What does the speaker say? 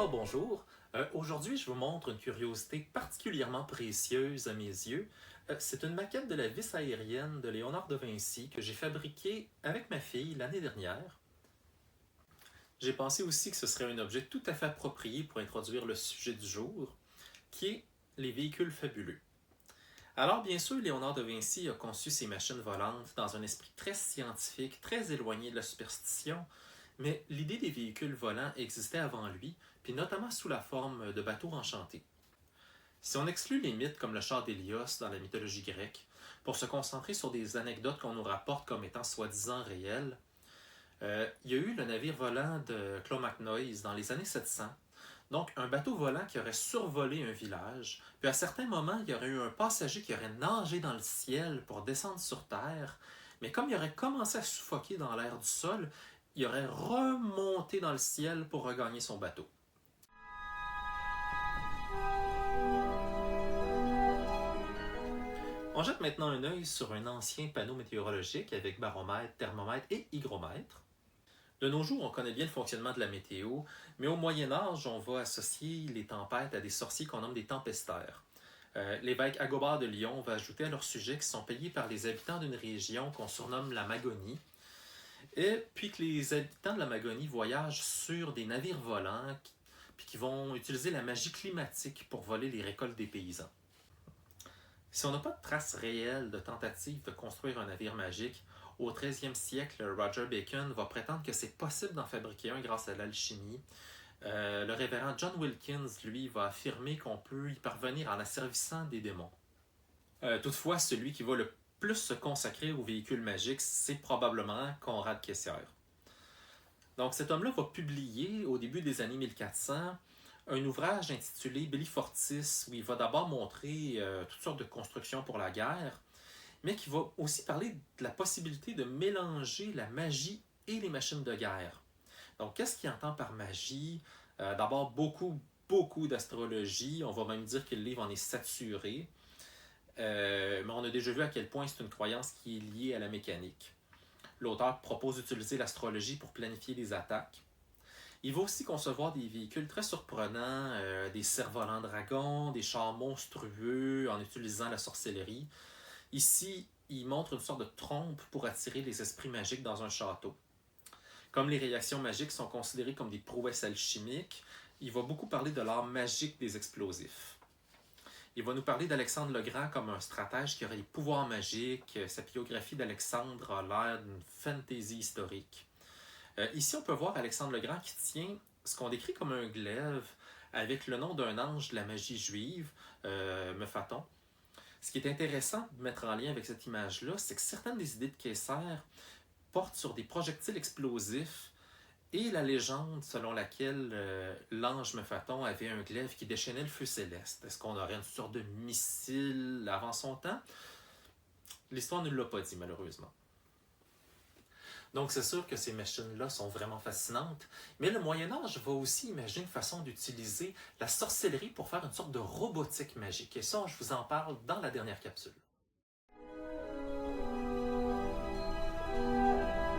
Alors bonjour, aujourd'hui je vous montre une curiosité particulièrement précieuse à mes yeux. C'est une maquette de la vis aérienne de Léonard de Vinci que j'ai fabriquée avec ma fille l'année dernière. J'ai pensé aussi que ce serait un objet tout à fait approprié pour introduire le sujet du jour, qui est les véhicules fabuleux. Alors bien sûr, Léonard de Vinci a conçu ses machines volantes dans un esprit très scientifique, très éloigné de la superstition, mais l'idée des véhicules volants existait avant lui, puis notamment sous la forme de bateaux enchantés. Si on exclut les mythes comme le char d'Hélios dans la mythologie grecque, pour se concentrer sur des anecdotes qu'on nous rapporte comme étant soi-disant réelles, il y a eu le navire volant de Clomacnoïs dans les années 700, donc un bateau volant qui aurait survolé un village, puis à certains moments, il y aurait eu un passager qui aurait nagé dans le ciel pour descendre sur terre, mais comme il aurait commencé à suffoquer dans l'air du sol, il aurait remonté dans le ciel pour regagner son bateau. On jette maintenant un œil sur un ancien panneau météorologique avec baromètre, thermomètre et hygromètre. De nos jours, on connaît bien le fonctionnement de la météo, mais au Moyen Âge, on va associer les tempêtes à des sorciers qu'on nomme des tempestaires. L'évêque Agobard de Lyon va ajouter à leur sujet qu'ils sont payés par les habitants d'une région qu'on surnomme la Magonie, et puis que les habitants de la Magonie voyagent sur des navires volants, puis qui vont utiliser la magie climatique pour voler les récoltes des paysans. Si on n'a pas de traces réelles de tentatives de construire un navire magique, au 13e siècle, Roger Bacon va prétendre que c'est possible d'en fabriquer un grâce à l'alchimie. Le révérend John Wilkins, lui, va affirmer qu'on peut y parvenir en asservissant des démons. Toutefois, celui qui va le plus se consacrer aux véhicules magiques, c'est probablement Conrad Kessière. Donc cet homme-là va publier, au début des années 1400, un ouvrage intitulé Belli Fortis, où il va d'abord montrer toutes sortes de constructions pour la guerre, mais qui va aussi parler de la possibilité de mélanger la magie et les machines de guerre. Donc, qu'est-ce qu'il entend par magie? D'abord, beaucoup d'astrologie. On va même dire que le livre en est saturé. Mais on a déjà vu à quel point c'est une croyance qui est liée à la mécanique. L'auteur propose d'utiliser l'astrologie pour planifier les attaques. Il va aussi concevoir des véhicules très surprenants, des cerfs-volants dragons, des chars monstrueux en utilisant la sorcellerie. Ici, il montre une sorte de trompe pour attirer les esprits magiques dans un château. Comme les réactions magiques sont considérées comme des prouesses alchimiques, il va beaucoup parler de l'art magique des explosifs. Il va nous parler d'Alexandre le Grand comme un stratège qui aurait des pouvoirs magiques. Sa biographie d'Alexandre a l'air d'une fantaisie historique. Ici, on peut voir Alexandre le Grand qui tient ce qu'on décrit comme un glaive avec le nom d'un ange de la magie juive, Mephaton. Ce qui est intéressant de mettre en lien avec cette image-là, c'est que certaines des idées de Kessler portent sur des projectiles explosifs et la légende selon laquelle l'ange Mephaton avait un glaive qui déchaînait le feu céleste. Est-ce qu'on aurait une sorte de missile avant son temps? L'histoire ne l'a pas dit, malheureusement. Donc c'est sûr que ces machines-là sont vraiment fascinantes, mais le Moyen-Âge va aussi imaginer une façon d'utiliser la sorcellerie pour faire une sorte de robotique magique. Et ça, je vous en parle dans la dernière capsule.